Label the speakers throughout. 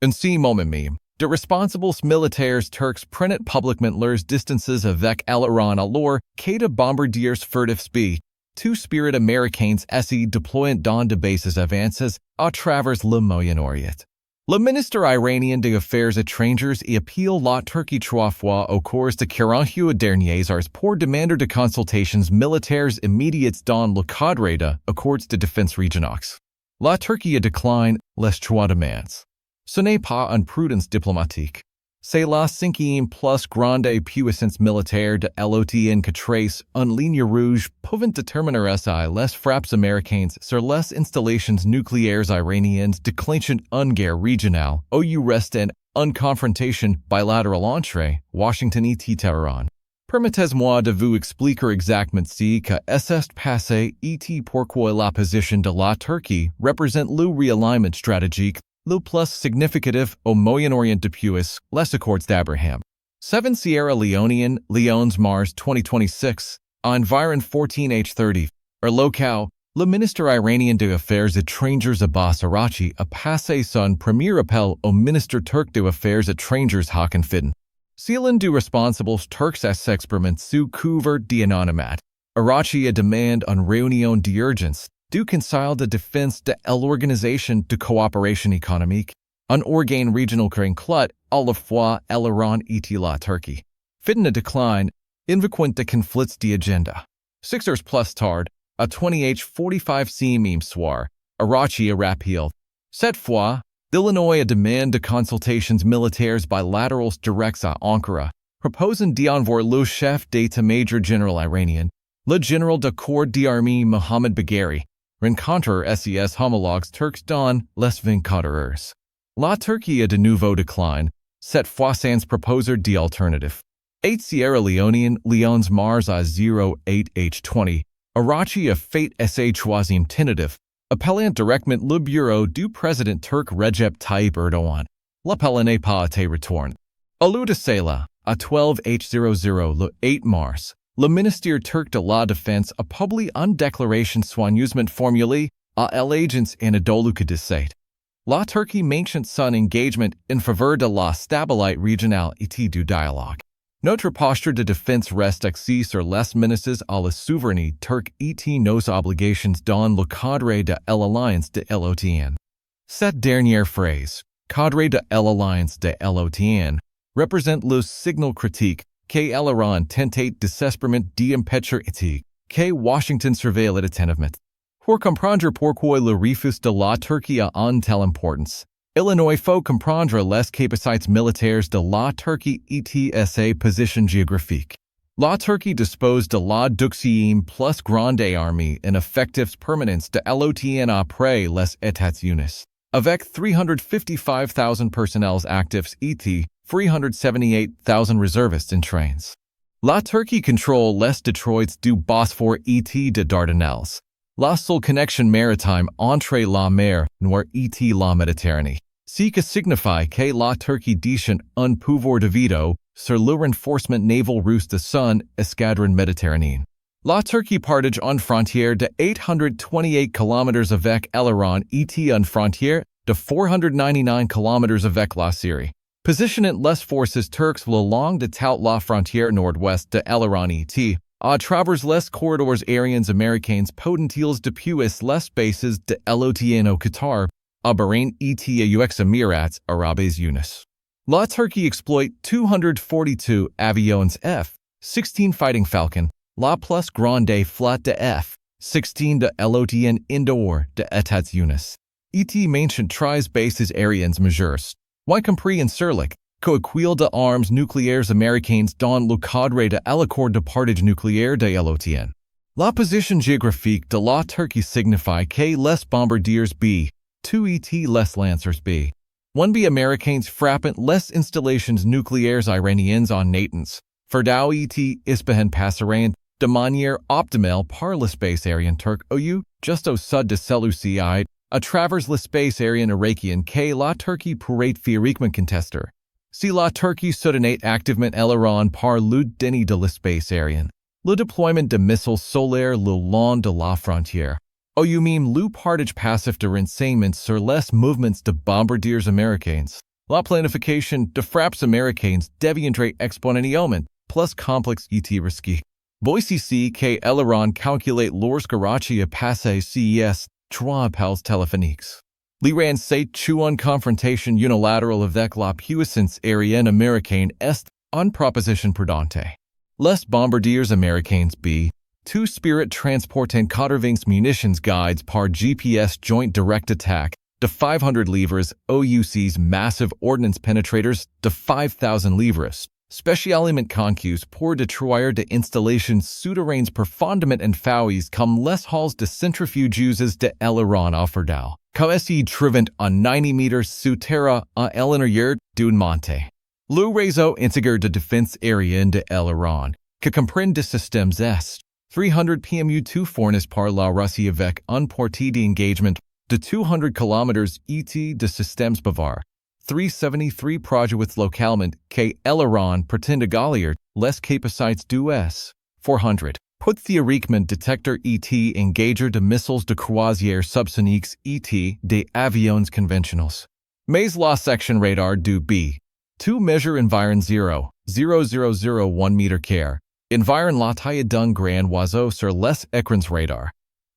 Speaker 1: En ce moment même, de responsables militaires turcs prennent publiquement leurs distances avec l'Iran alors que de bombardiers furtifs b. Two spirit américains se deployant dans de bases avances à travers le Moyen-Orient. Le ministre iranien des Affaires étrangères y appelle la Turquie 3 fois au cours de 48 derniers heures pour demander de consultations militaires immédiates dans le cadre de accords de défense régionaux. La Turquie a décliné les trois demandes. Ce n'est pas une prudence diplomatique. C'est la cinquième plus grande puissance militaire de l'OTAN que trace une ligne rouge pouvant déterminer si les frappes américaines sur les installations nucléaires iraniennes déclenchent une guerre régionale ou restent une confrontation bilatérale entre Washington et Téhéran. Permettez-moi de vous expliquer exactement ce que s'est passé et pourquoi la position de la Turquie représente le réalignment stratégique le plus significatif au Moyen-Orient depuis les accords d'Abraham. 7 Sierra Leonean, Leones Mars 2026, environ 14h30. Locale, le ministre iranien des Affaires étrangères Abbas Araghchi a passé son premier appel au ministre turc des Affaires étrangères Hakan Fidan. S'il du responsables turcs s'expérimente sous couvert d'anonymat, Araghchi a demandé une réunion d'urgence du Conseil de défense de l'Organisation de coopération économique, un organe régional qui inclut à la fois l'Iran et la Turquie. Fidan a décliné, invoquant de conflits d'agenda. 6 heures plus tard, à 20h45 même soir, Araghchi a rappelé. Cette fois, l'Illinois a demandé de consultations militaires bilatérales directes à Ankara, proposant d'envoyer le chef d'état-major général iranien, le général de corps d'armée Mohammad Bagheri, rencontrer ses homologues turcs dans les 24 heures. La Turquie a de nouveau décliné, cette fois sans proposer d'alternative. 8 Sierra Leonean, Leones Mars à 08h20, Araghchi a fait sa troisième tentative, appelant directement le bureau du président turc Recep Tayyip Erdogan. L'appel n'est pas été retourné. Au lieu de cela, à 12h00 le 8 mars, le ministère turc de la Défense a publié une déclaration soigneusement formulée à l'agence Anadolu Cadisate. La Turquie maintient son engagement en faveur de la stabilité régionale et du dialogue. Notre posture de défense reste axée sur les menaces à la souveraineté turque et nos obligations dans le cadre de l'alliance de l'OTAN. Cette dernière phrase, cadre de l'alliance de l'OTAN, représente le signal critique que l'Iran tentait désespérément d'empêcher et que Washington surveillait attentivement. Pour comprendre pourquoi le refus de la Turquie a une telle importance, Illinois faut comprendre les capacités militaires de la Turquie et sa position géographique. La Turquie dispose de la deuxième plus grande armée en effectifs permanents de l'OTAN après les États-Unis, avec 355,000 personnels actifs et 378,000 réservistes en trains. La Turquie contrôle les détroits du Bosphore et de Dardanelles, la seule connexion maritime entre la mer Noire et la Méditerranée. Ce qui signifie que la Turquie détient un pouvoir de veto sur le renforcement naval russe de son escadron méditerranéen. La Turquie partage une frontière de 828 km avec l'Iran et une frontière de 499 km avec la Syrie. Positionnant les forces turques le long de toute la frontière nord-ouest de l'Iran et à travers les corridors aériens américains potentiels depuis les bases de l'OTAN au Qatar, à Bahreïn et aux Émirats Arabes Unis. La Turquie exploite 242 avions F-16 Fighting Falcon, la plus grande flotte de F-16 de l'OTAN en dehors des États-Unis. Et maintient 13 bases aériennes majeures, y compris en Sirleaf, coaquille d'armes nucléaires américaines dans le cadre de l'accord de partage nucléaire de l'OTAN. La position géographique de la Turquie signifie que les bombardiers B-2 et les lancers B-1B américains frappent les installations nucléaires iraniennes en Natanz, Fordow et Isfahan passeront de manière optimale par l'espace aérien turc ou juste au sud de celui-ci à travers l'espace aérien irakien que la Turquie pourrait fièrement contester. Si la Turquie soutenait activement l'Iran par le déni de l'espace aérien, le déploiement de missiles solaires le long de la frontière, ou même le partage passif de renseignements sur les mouvements de bombardiers américains, La planification de frappes américaines deviendrait exponentiellement plus complexe et risquée. Voici que l'Iran calculate lorsque a passé CES 3 appels téléphoniques. L'Iran sait qu'une confrontation unilatérale avec la puissance aérienne américaine est une proposition prudente. Les bombardiers américains two Spirit transportant 80 munitions guides par GPS joint direct attack de 500 livres OUC's massive ordnance penetrators de 5,000 livres, spécialement conçus pour détruire des installations souterraines profondément enfouies comme les halls de centrifuges de l'Iran offerdal, qu'elles trivent en 90 mètres sous terre à l'intérieur d'une montagne. Le réseau intégré de défense aérienne de l'Iran, que comprend des systèmes est 300 PMU-2 fournis par la Russie avec un portée d'engagement de 200 km et de systèmes bavards. 373 projets localement que l'Iran pretend égalir les capacités d'US 400. Put théoriquement détecteur et engager de missiles de croisière subsoniques et des avions conventionnels. Mais la section radar du B2 mesure environ 0,0001 meter care. Environ la taille d'un grand oiseau sur les écrans radar.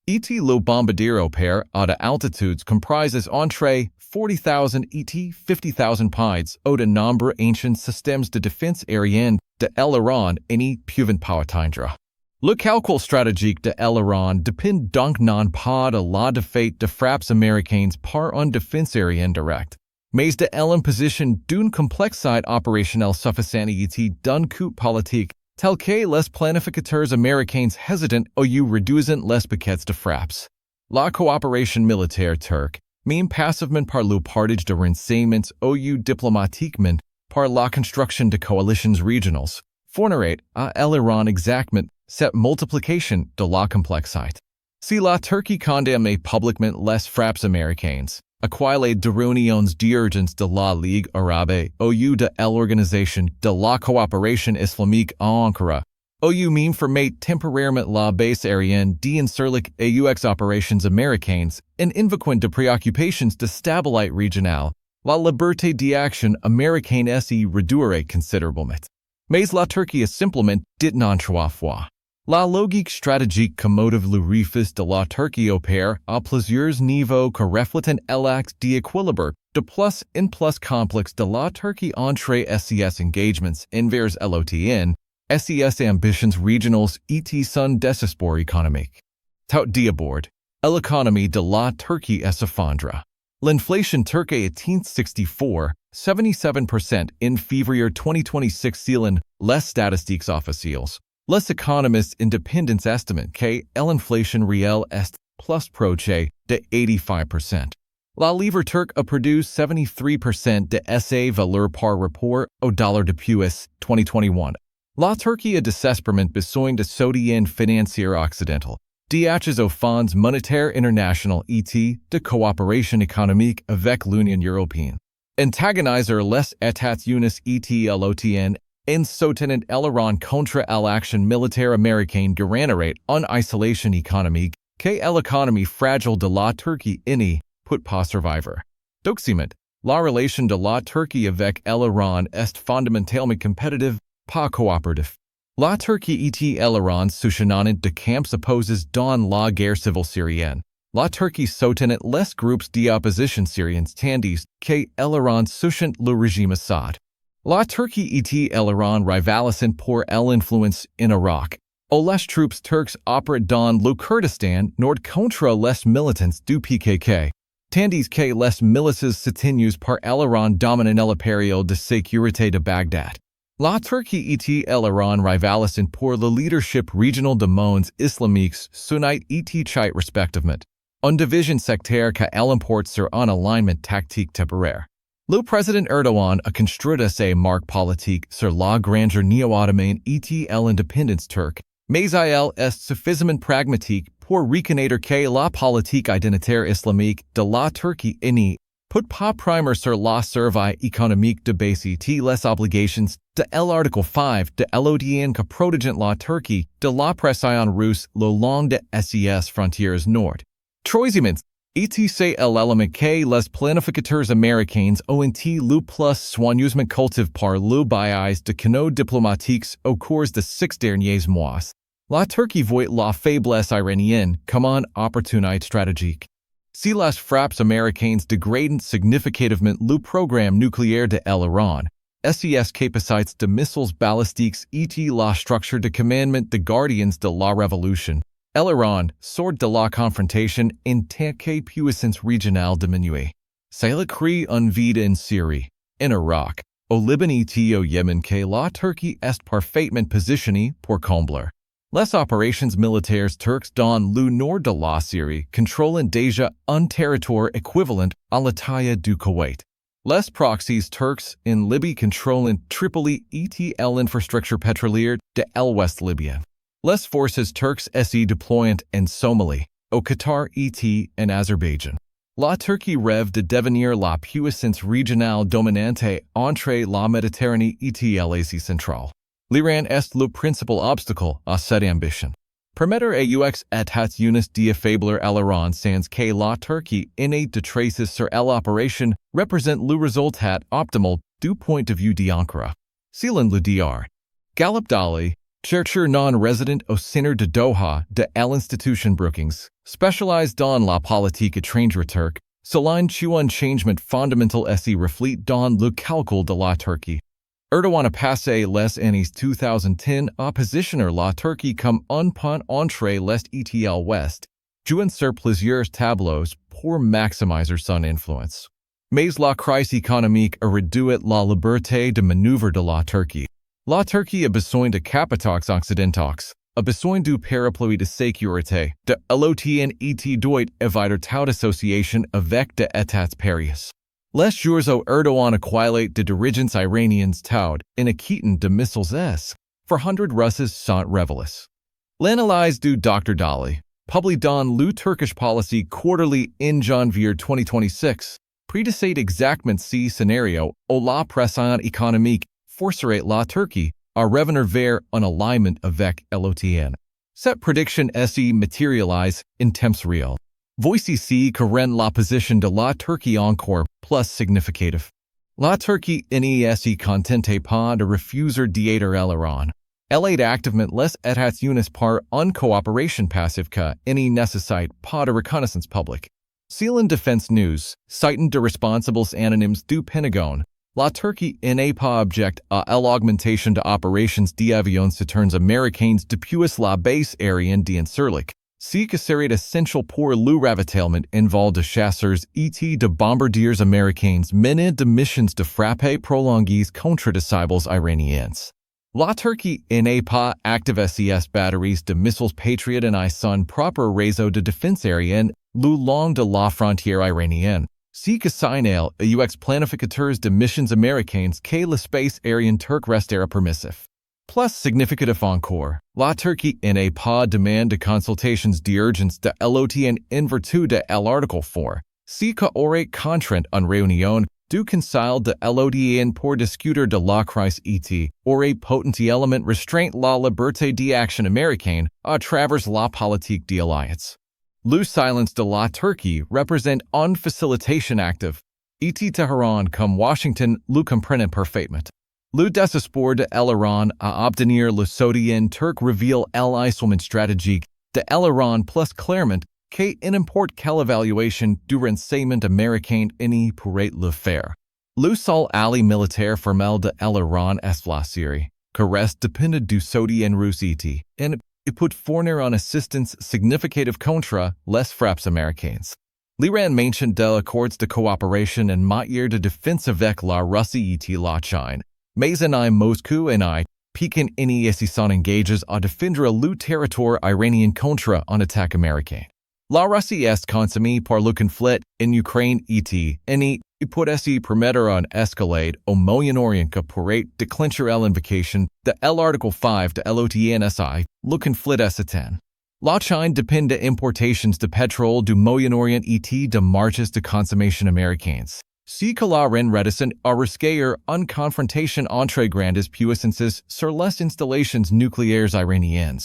Speaker 1: Et le bombardier opère à de altitudes comprises entre 40,000 et 50,000 pieds au de nombreux anciens systèmes de défense aérienne de l'Iran et pouvant pas atteindre. Le calcul stratégique de l'Iran dépend donc non pas de la défaite de frappes américaines par une défense aérienne directe, mais de l'imposition d'une complexité opérationnelle suffisante et d'un coût politique tel que les planificateurs américains hésitent ou réduisent les paquets de frappes. La coopération militaire turque, même passivement par le partage de renseignements ou diplomatiquement par la construction de coalitions régionales, fournirait à l'Iran exactement cette multiplication de la complexité. Si la Turquie condamne publiquement les frappes américaines, aquile de réunions d'urgence de la Ligue arabe ou de l'Organisation de la coopération islamique à Ankara, ou même fermate temporairement la base aérienne d'insurlic aux opérations américaines en invoquant de préoccupations de stabilité régionale, la liberté d'action américaine s'y réduirait considérablement. Mais la Turquie est simplement dit non trois fois. La logique stratégique que motive le refus de la Turquie opère à plusieurs niveaux que reflètent l'axe d'équilibre de plus en plus complexe de la Turquie entre ses engagements envers l'OTAN, ses ambitions régionales et son désespoir économique. Tout d'abord, l'économie de la Turquie s'effondre. L'inflation turque atteint 64, 77% in février 2026 selon les statistiques officielles. Les économistes indépendants estiment que l'inflation réelle est plus proche de 85%. La livre turque a perdu 73% de sa valeur par rapport au dollar depuis 2021. La Turquie a désespérément besoin de soutien financier occidental, d'achats aux fonds monétaires internationaux et de coopération économique avec l'Union européenne. Antagoniser les États-Unis et l'OTAN en soutenant l'Iran contre l'action militaire américaine garantirait une isolation économique que l'économie fragile de la Turquie n'y peut pas survivre. Doximent, la relation de la Turquie avec l'Iran est fondamentalement compétitive, pas coopérative. La Turquie et l'Iran soutiennent de camps opposés dans la guerre civile syrienne. La Turquie soutient les groupes d'opposition syriens tandis que l'Iran soutient le régime Assad. La Turquie et l'Iran rivalisent pour l'influence en Irak, où les troupes turques opèrent dans le Kurdistan nord contre les militants du PKK, tandis que les milices soutenues par l'Iran dominent la période de sécurité de Bagdad. La Turquie et l'Iran rivalisent pour le leadership régional de mondes islamiques sunnite et chiite respectivement, une division sectaire qu'elle emporte sur un alignment tactique temporaire. Le président Erdogan a construit ses marques politiques sur la grandeur néo-ottomane et l'indépendance turque, mais elle est suffisamment pragmatique pour reconnaître que la politique identitaire islamique de la Turquie n'y peut pas primer sur la survie économique de base et les obligations de l'article 5 de l'OTAN que protègent la Turquie de la pression russe le long de ses frontières nord. Troisièmement, etc l'élément que les planificateurs américains ont le plus soigneusement cultivé par le biais de canaux diplomatiques au cours des 6 derniers mois. La Turquie voit la faiblesse iranienne comme une opportunité stratégique. Si les frappes américaines dégradent significativement le programme nucléaire de l'Iran, ses capacités de missiles balistiques et la structure de commandement des gardiens de la révolution, l'Iran sort de la confrontation en tant que puissance régionale diminuée. C'est le cri en vide en Syrie, en Irak, au Liban et au Yémen que la Turquie est parfaitement positionnée pour combler. Les opérations militaires turques dans le nord de la Syrie contrôlent déjà un territoire équivalent à la taille du Koweït. Les proxies turcs en Libye contrôlent Tripoli et l'infrastructure pétrolière de l'ouest libyen. Les forces turques se déploient en Somalie, au Qatar et en Azerbaïdjan. La Turquie rêve de devenir la puissance régionale dominante entre la Méditerranée et l'Asie centrale. L'Iran est le principal obstacle à cette ambition. Permettre aux États-Unis d'affaiblir l'Iran sans que la Turquie ait de traces sur l'opération représente le résultat optimal du point de vue d'Ankara. Selon le Dr. Galip Dali, chercheur non-résident au sein de Doha de l'Institution Brookings, spécialisé dans la politique étrangère turque, souligne un changement fondamental se reflète dans le calcul de la Turquie. Erdogan a passé les années 2010 à positionner la Turquie comme un pont entre l'Est et l'Ouest, jouant sur plusieurs tableaux pour maximiser son influence. Mais la crise économique a réduit la liberté de manœuvre de la Turquie. La Turquie a besoin de capitaux occidentaux, a besoin du parapluie de sécurité de l'OTAN et doit éviter toute association avec des États parias. Les jours où Erdogan acquilate de dirigeants iraniens taud in acquittant de missiles s. 400 Russes sont révélés. L'analyse du Dr. Dali, publiée dans le Turkish Policy Quarterly in janvier 2026, prédicait exactement ce scénario où la pression économique forcerait la Turquie à revenir vers un alignment avec l'OTAN. Cette prédiction se matérialise en temps réel. Voici que rend la position de la Turquie encore plus significative. La Turquie ne se contente pas de refuser d'aider l'Iran. Elle aide activement les États-Unis par une coopération passive que ne nécessite pas de reconnaissance publique. Selon Defense News, citant de responsables anonymes du Pentagon, la Turquie n'est pas object à l'augmentation de opérations d'avions saturnes américains depuis la base aérienne d'Incirlik. Ce qui serait essentiel pour le ravitaillement en vol de chasseurs et de bombardiers américains menant de missions de frappes prolongées contre des cibles iraniennes. La Turquie n'est pas active ses batteries de missiles Patriot en son propre réseau de défense aérienne le long de la frontière iranienne. Ce qui signale aux planificateurs de missions américains que l'espace aérien turc restera permissif. Plus significatif encore, la Turquie n'est pas demande de consultations d'urgence de l'OTAN en vertu de l'article 4, ce qui aurait contraint une réunion du Conseil de l'OTAN pour discuter de la crise et aurait potentiellement restreint la liberté d'action américaine à travers la politique d'alliance. Le silence de la Turquie représente une facilitation active, et Téhéran comme Washington le comprennent parfaitement. Le désespoir de l'Iran à obtenir le soutien turc révèle l'isolement stratégique de l'Iran plus clairement que n'importe quelle évaluation du renseignement américain n'y pourrait le faire. Le seul allié militaire formel de l'Iran est la Syrie, que reste dépendant du soutien russe et peut fournir une assistance significative contre les frappes américaines. L'Iran maintient des accords de coopération en matière de défense avec la Russie et la Chine. Mais en Moscou et Pékin se sont engagés à défendre le territoire iranien contre une attaque américaine. La Russie est consumée par le conflit en Ukraine et peut se permettre une escalade au Moyen-Orient que pourrait déclencher l'invocation de l'article 5 de l'OTAN le conflit est. La Chine dépend de importations de pétrole du Moyen-Orient et de marges de consommation américaines. Ce qui la rend réticente à risquer une confrontation entre grandes puissances sur les installations nucléaires iraniennes.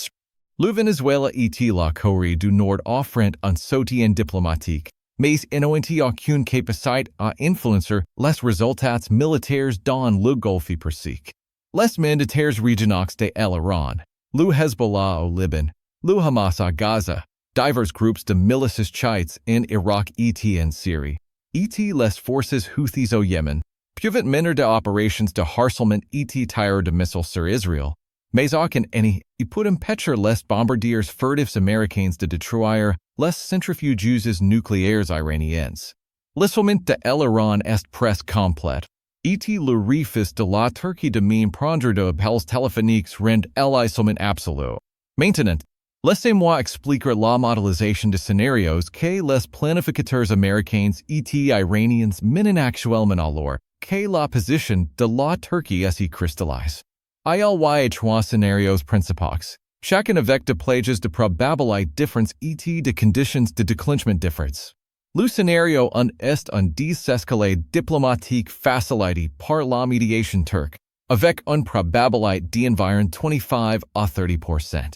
Speaker 1: Le Venezuela et la Corée du Nord offrent un soutien diplomatique, mais inoenti aucune capacité à influencer les résultats militaires dans le Golfe Persique. Les mandataires régionaux de l'Iran, le Hezbollah au Liban, le Hamas à Gaza, divers groupes de milices chiites en Irak et en Syrie, et les forces Houthis au Yémen, peuvent mener des opérations de harcèlement et tir de missiles sur Israël, mais aucun ennemi peut empêcher les bombardiers furtifs américains de détruire les centrifuges nucléaires iraniens. L'isolement de l'Iran est presque complet. Et le refus de la Turquie de même prendre de appels téléphoniques rend l'isolement absolu. Maintenant, laissez-moi expliquer la modélisation de scénarios que les planificateurs américains et iraniens mènent actuellement alors que la position de la Turquie se cristallise. Il y a trois scénarios principaux, chacun avec des plages de probabilité différentes et de conditions de déclenchement différentes. Le scénario 1 est un désescalade diplomatique facilité par la médiation turque, avec une probabilité d'environ 25 à 30%.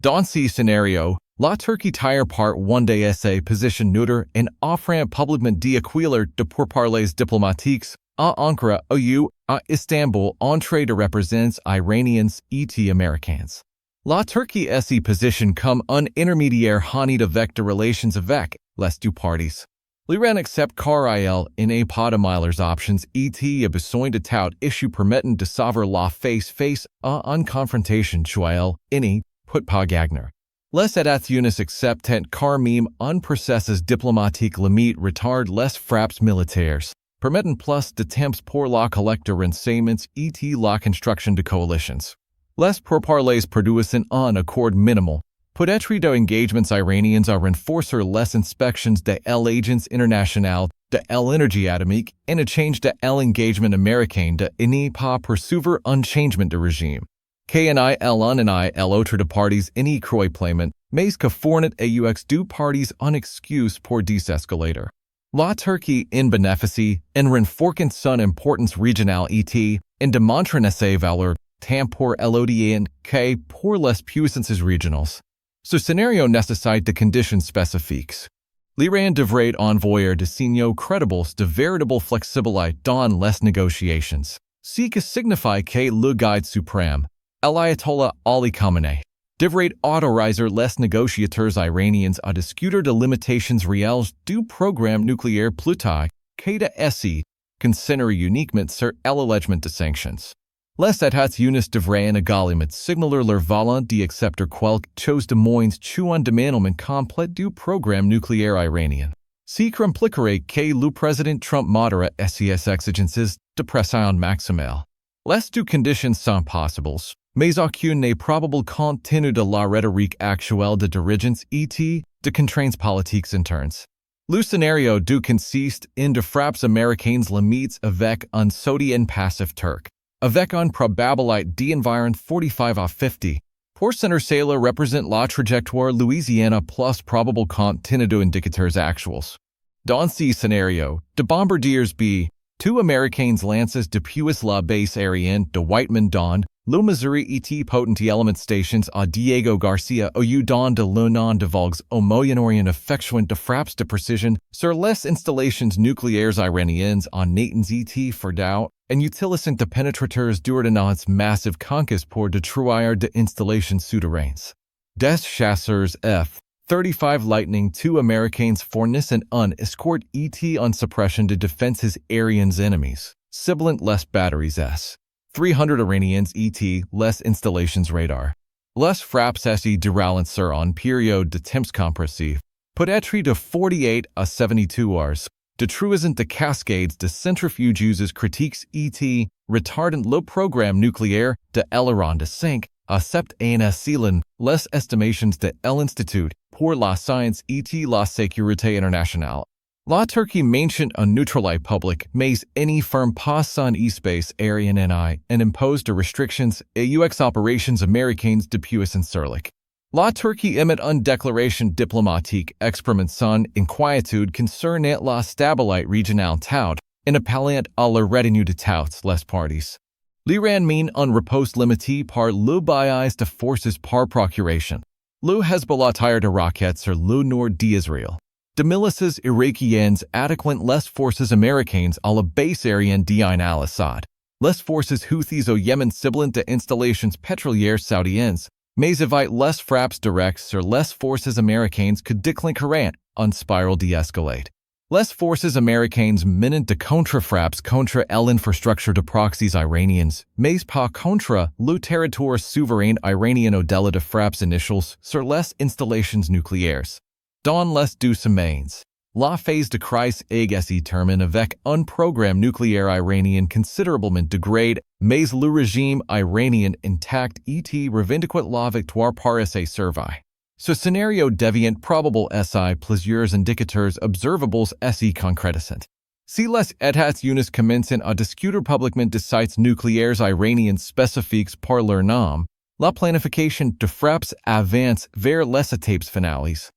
Speaker 1: Dans ce scénario, la Turquie tire par one de sa position neutre en offrant publiquement d'accueillir de pourparlers diplomatiques à Ankara ou à Istanbul entre de représentants iraniens et américains. La Turquie se positionne comme un intermédiaire honite avec de relations avec les deux parties. L'Iran accepte car il n'a pas de meilleures options et a besoin de tout issue permettant de sauver la face à une confrontation choyelle ini put pas gagner. Les États-Unis acceptent car même un processus diplomatique limite retard les frappes militaires, permettant plus de temps pour la collecte de renseignements et la construction de coalitions. Les pourparlers produisent un accord minimal, peut-être de engagements iraniens à renforcer les inspections de l'Agence internationale de l'énergie atomique en échange de l'engagement américain de ne pas poursuivre un changement de régime. KNI l'un et l'autre de parties n'y croient pleinement, mais que fournit aux deux parties une excuse pour désescalader. La Turquie en bénéficie en renforçant son importance régionale et en démontrant ses valeurs tant pour l'OTAN que pour les puissances régionales. Ce scénario nécessite de conditions spécifiques. L'Iran devrait envoyer des signaux crédibles de véritable flexibilité dans les négociations, ce qui signifie que le guide suprême, l'Ayatollah Ali Khamenei, devrait autoriser les négociateurs iraniens à discuter de limitations réelles du programme nucléaire plutôt que de se concentrer uniquement sur l'allègement de sanctions. Les États-Unis devraient également signaler leur volonté d'accepter quelque chose de moins qu'un démantèlement complet du programme nucléaire iranien. Ce qui impliquerait que le président Trump modère ses exigences de pression maximale. Les deux conditions sont possibles, mais aucune n'est probable compte tenu de la rhétorique actuelle de dirigeants et de contraintes politiques internes. Le scénario 2 consiste en de frappes américaines limites avec un soutien passif turc, avec une probabilité d'environ 45 à 50%. Cela représente la trajectoire louisiana plus probable compte tenu d'indicateurs actuels. Dans ce scénario, de bombardiers B-2 américains lancés depuis la base aérienne de Whiteman dans le Missouri et potent element stations à Diego Garcia au dans de l'Union de Vogues au Moyen-Orient effectuant de frappes de précision sur les installations nucléaires iraniennes en Natanz et Fordow en utilisant de pénétrateurs d'ordonnance massive conquis pour détruire de installations souterraines. Des chasseurs F-35 Lightning II américains fournissent un escort et une suppression de défenses aériennes ennemies, ciblant les batteries S-300 iraniennes et les installations radar. Les frappes se déroulent sur une période de temps compressif, peut-être de 48 à 72 heures, détruisant de cascades de centrifuges critiques et retardant le programme nucléaire de l'Iran de 5 à 7 ans selon les estimations de l'Institut pour la science et la sécurité internationale. La Turquie maintient une neutralité publique, mais n'y ferme pas son espace aérien en impose de restrictions aux opérations américaines de puissance sur La Turquie émet une déclaration diplomatique exprimant son inquiétude concernant la stabilité régionale tout en appelant à la retenue de toutes les parties. L'Iran mène un riposte limité par le biais de forces par procuration. Le Hezbollah tire de roquettes sur le nord d'Israël. de milices irakiennes adequent les forces américaines à la base aérienne d'Ain al-Assad. Les forces Houthis au Yémen ciblent de installations pétrolières saoudiennes, mais évite les frappes directes sur les forces américaines que déclencheront une spirale d'escalade. Les forces américaines menent de contre-frappes contre l'infrastructure de proxies iraniennes, mais pas contre le territoire souverain iranien au-delà de frappes initiales sur les installations nucléaires. Dans les 2 semaines, la phase de crise se termine avec un programme nucléaire iranien considérablement dégradé, mais le régime iranien intact et revendique la victoire par ses surveilles. Ce scénario devient probable si plusieurs indicateurs observables se concrétisent. Si les États-Unis commencent à discuter publiquement de sites nucléaires iraniens spécifiques par leur nom, la planification de frappes avance vers les étapes finales.